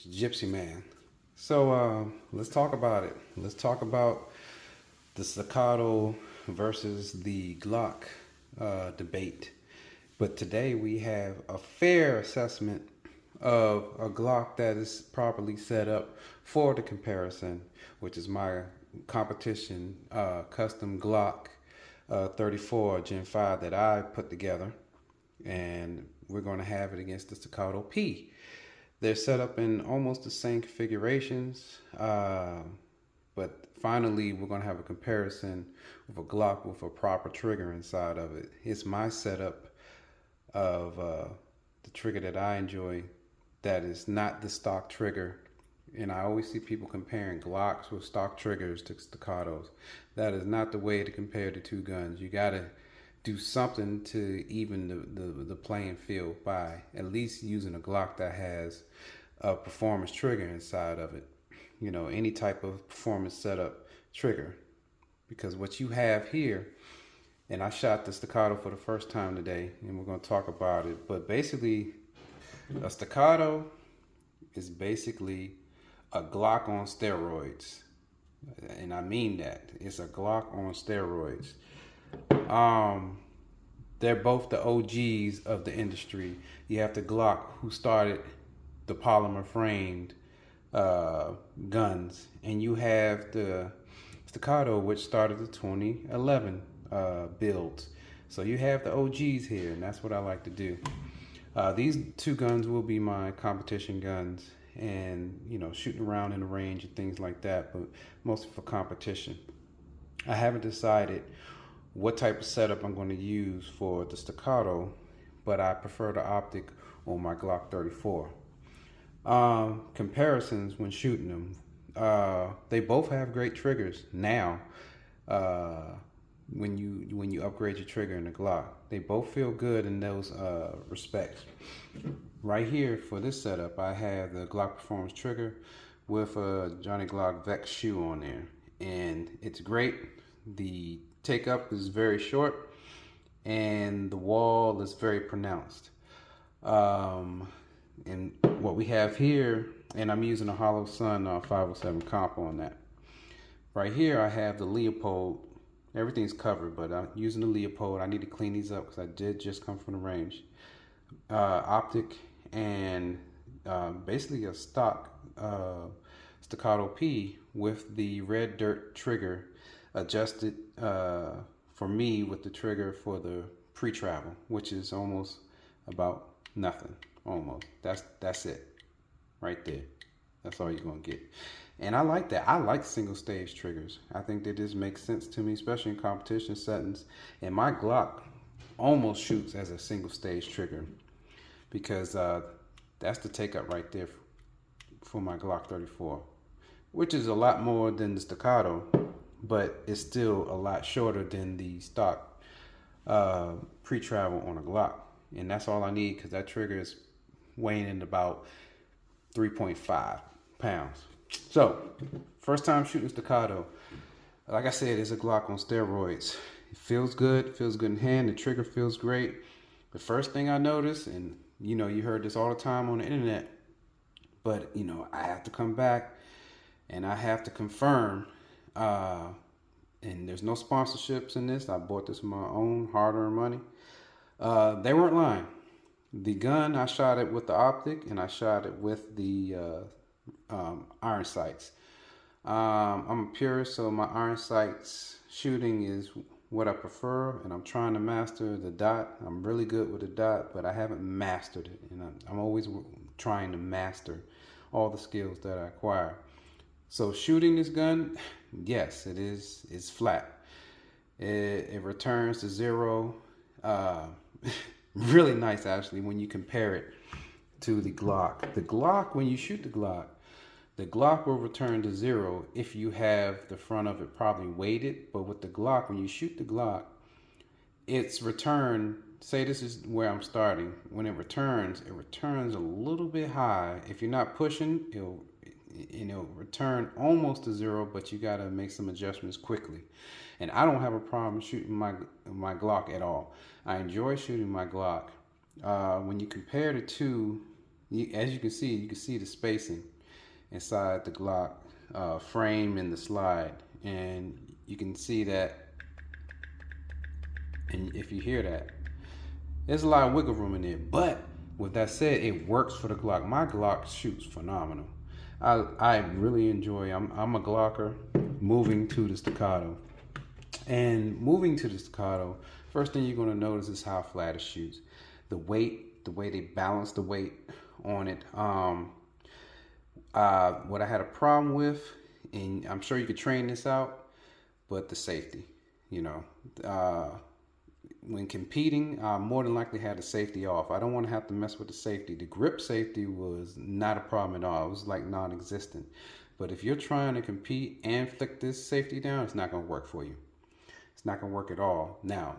Gypsy Man. So let's talk about it. Let's talk about the Staccato versus the Glock debate. But today we have a fair assessment of a Glock that is properly set up for the comparison, which is my competition custom Glock 34 Gen 5 that I put together. And we're going to have it against the Staccato P. They're set up in almost the same configurations, but finally we're going to have a comparison with a Glock with a proper trigger inside of it. It's my setup of the trigger that I enjoy that is not the stock trigger. And I always see people comparing Glocks with stock triggers to Staccatos. That is not the way to compare the two guns. You got to do something to even the playing field by at least using a Glock that has a performance trigger inside of it. You know, any type of performance setup trigger. Because what you have here, and I shot the Staccato for the first time today, and we're going to talk about it. But basically, a Staccato is basically a Glock on steroids. And I mean that. It's a Glock on steroids. They're both the OGs of the industry. You have the Glock, who started the polymer framed guns, and you have the Staccato, which started the 2011 builds. So you have the OGs here, and that's what I like to do. These two guns will be my competition guns, and you know, shooting around in the range and things like that, but mostly for competition. I haven't decided what type of setup I'm going to use for the Staccato, but I prefer the optic on my Glock 34. Comparisons when shooting them, they both have great triggers now. When you upgrade your trigger in the Glock, they both feel good in those respects. Right here for this setup, I have the Glock Performance trigger with a Johnny Glock Vex shoe on there, and it's great. The take up is very short, and the wall is very pronounced. And what we have here, and I'm using a Hollow Sun 507 comp on that. Right here, I have the Leopold. Everything's covered, but I'm using the Leopold. I need to clean these up because I did just come from the range. Optic and basically a stock Staccato P with the red dirt trigger adjusted for me with the trigger for the pre-travel, which is almost about nothing. Almost. That's it right there. That's all you're gonna get. And I like that. I like single stage triggers. I think that this makes sense to me, especially in competition settings. And my Glock almost shoots as a single stage trigger because that's the take up right there for my Glock 34, which is a lot more than the Staccato, but it's still a lot shorter than the stock pre-travel on a Glock. And that's all I need because that trigger is weighing in about 3.5 pounds. So, first time shooting Staccato. Like I said, it's a Glock on steroids. It feels good in hand. The trigger feels great. The first thing I noticed, and you know, you heard this all the time on the internet, but you know, I have to come back and I have to confirm, and there's no sponsorships in this. I bought this with my own hard-earned money. They weren't lying. The gun, I shot it with the optic, and I shot it with the iron sights. I'm a purist, so my iron sights shooting is what I prefer, and I'm trying to master the dot. I'm really good with the dot, but I haven't mastered it, and I'm always trying to master all the skills that I acquire. So shooting this gun, yes, it's flat. It returns to zero. Really nice actually when you compare it to the Glock. The Glock, when you shoot the Glock will return to zero if you have the front of it probably weighted. But with the Glock, when you shoot the Glock, its return, say this is where I'm starting, when it returns a little bit high. If you're not pushing, it'll return almost to zero, but you got to make some adjustments quickly. And I don't have a problem shooting my Glock at all. I enjoy shooting my Glock. When you compare the two, as you can see the spacing. inside the Glock frame in the slide, and you can see that, and if you hear that, there's a lot of wiggle room in there. But with that said, it works for the Glock. My Glock shoots phenomenal. I really enjoy. I'm a Glocker moving to the Staccato, and moving to the Staccato. First thing you're gonna notice is how flat it shoots. The weight, the way they balance the weight on it. What I had a problem with, and I'm sure you could train this out, but the safety. You know, when competing, I more than likely had the safety off. I don't want to have to mess with the safety. The grip safety was not a problem at all. It was like non-existent. But if you're trying to compete and flick this safety down, it's not going to work for you. It's not going to work at all. Now,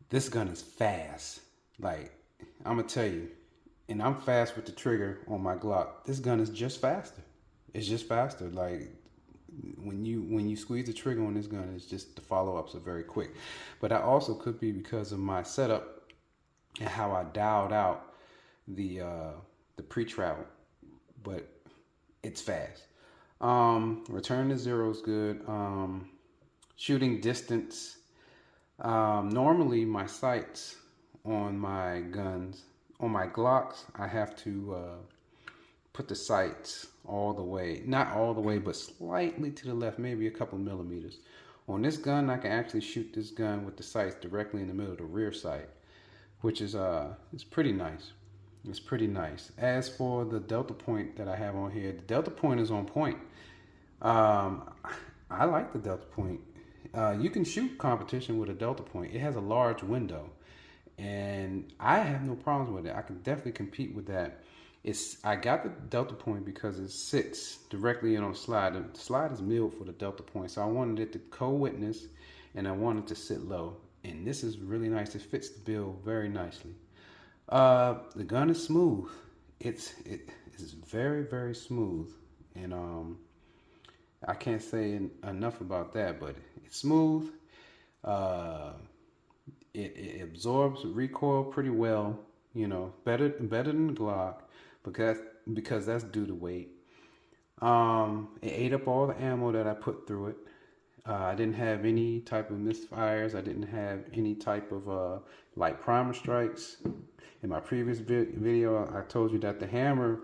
this gun is fast. Like, I'm going to tell you, and I'm fast with the trigger on my Glock. This gun is just faster. It's just faster. Like, when you squeeze the trigger on this gun, it's just the follow-ups are very quick. But that also could be because of my setup and how I dialed out the pre-travel. But it's fast. Return to zero is good. Shooting distance. Normally my sights on my guns, on my Glocks, I have to put the sights all the way, not all the way, but slightly to the left, maybe a couple millimeters. On this gun, I can actually shoot this gun with the sights directly in the middle of the rear sight, which is it's pretty nice. It's pretty nice. As for the delta point that I have on here, the delta point is on point. I like the delta point. You can shoot competition with a delta point. It has a large window, and I have no problems with it. I can definitely compete with that. I got the delta point because it sits directly in on the slide. The slide is milled for the delta point, so I wanted it to co-witness, and I wanted it to sit low. And this is really nice. It fits the bill very nicely. The gun is smooth. It's very, very smooth, and I can't say enough about that. But it's smooth. It absorbs recoil pretty well. You know, better than the Glock. Because that's due to weight. It ate up all the ammo that I put through it. I didn't have any type of misfires. I didn't have any type of light primer strikes. In my previous video, I told you that the hammer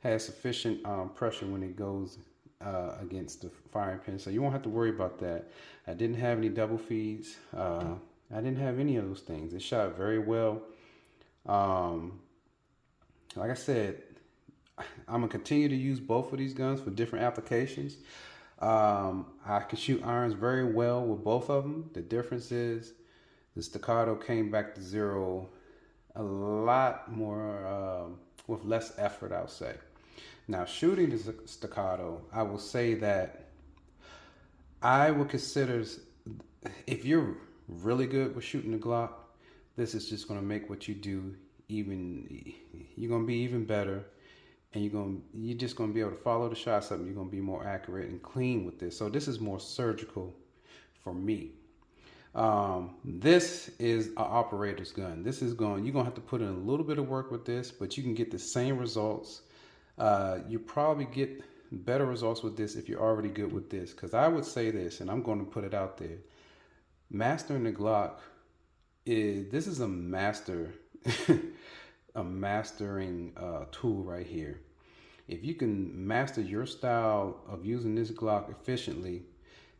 has sufficient pressure when it goes against the firing pin, so you won't have to worry about that. I didn't have any double feeds. I didn't have any of those things. It shot very well. Like I said, I'm going to continue to use both of these guns for different applications. I can shoot irons very well with both of them. The difference is the Staccato came back to zero a lot more, with less effort, I'll say. Now, shooting the Staccato, I will say that I would consider, if you're really good with shooting the Glock, this is just going to make what you do you're going to be even better, and you're just going to be able to follow the shots up, and you're going to be more accurate and clean with this. So this is more surgical for me. This is an operator's gun. You're going to have to put in a little bit of work with this, but you can get the same results. You probably get better results with this if you're already good with this, because I would say this, and I'm going to put it out there. Mastering the Glock this is a mastering tool right here. If you can master your style of using this Glock efficiently,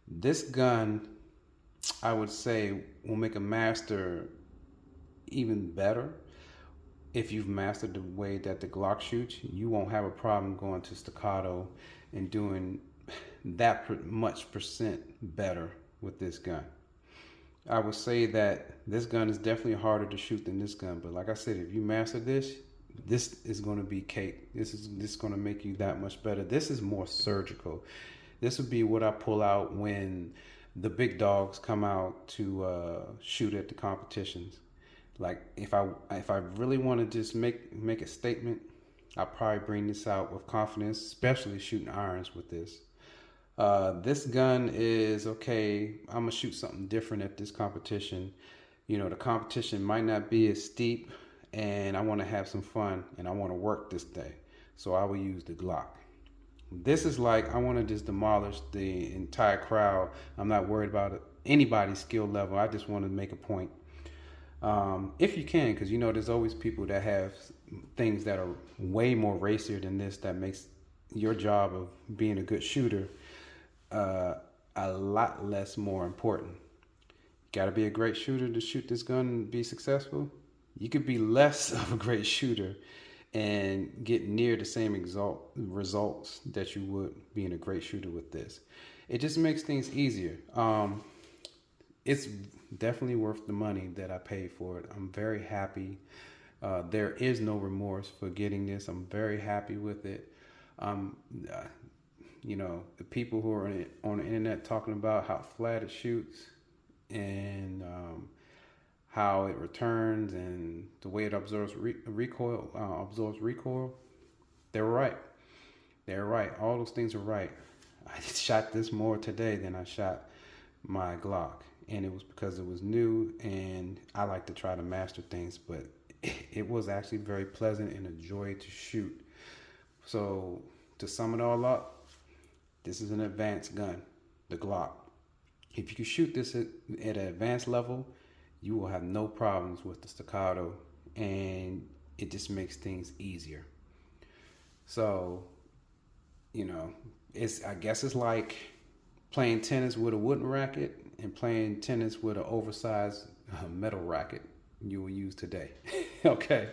this gun, I would say, will make a master even better. If you've mastered the way that the Glock shoots, you won't have a problem going to Staccato and doing that much percent better with this gun. I would say that this gun is definitely harder to shoot than this gun, but like I said, if you master this is going to be cake. This is going to make you that much better. This is more surgical. This would be what I pull out when the big dogs come out to shoot at the competitions. Like if I really want to just make a statement, I'll probably bring this out with confidence, especially shooting irons with this. This gun is okay. I'm gonna shoot something different at this competition. You know, the competition might not be as steep, and I want to have some fun, and I want to work this day, so I will use the Glock. This is like, I want to just demolish the entire crowd. I'm not worried about anybody's skill level. I just want to make a point. If you can, because you know there's always people that have things that are way more racier than this, that makes your job of being a good shooter a lot less more important. Got to be a great shooter to shoot this gun and be successful. You could be less of a great shooter and get near the same results that you would being a great shooter with this. It just makes things easier. It's definitely worth the money that I paid for it. I'm very happy. There is no remorse for getting this. I'm very happy with it. You know, the people who are on the internet talking about how flat it shoots and how it returns and the way it absorbs recoil, they're right. They're right. All those things are right. I shot this more today than I shot my Glock, and it was because it was new, and I like to try to master things, but it was actually very pleasant and a joy to shoot. So to sum it all up, this is an advanced gun, the Glock. If you can shoot this at an advanced level, you will have no problems with the Staccato, and it just makes things easier. So, you know, I guess it's like playing tennis with a wooden racket and playing tennis with an oversized metal racket you will use today. Okay,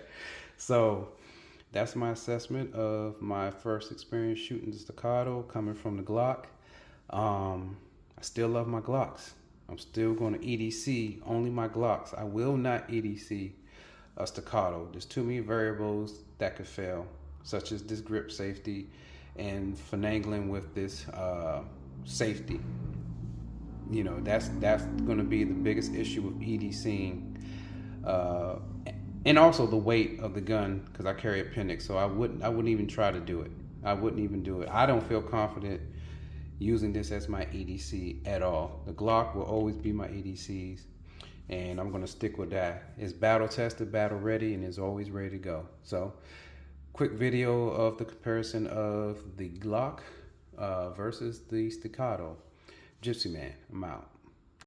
so that's my assessment of my first experience shooting the Staccato coming from the Glock. I still love my Glocks. I'm still going to EDC only my Glocks. I will not EDC a Staccato. There's too many variables that could fail, such as this grip safety and finagling with this safety. You know, that's going to be the biggest issue with EDCing. And also the weight of the gun, because I carry appendix, so I wouldn't even try to do it. I wouldn't even do it. I don't feel confident using this as my EDC at all. The Glock will always be my EDCs, and I'm going to stick with that. It's battle tested, battle ready, and is always ready to go. So, quick video of the comparison of the Glock versus the Staccato. Gypsy Man, I'm out.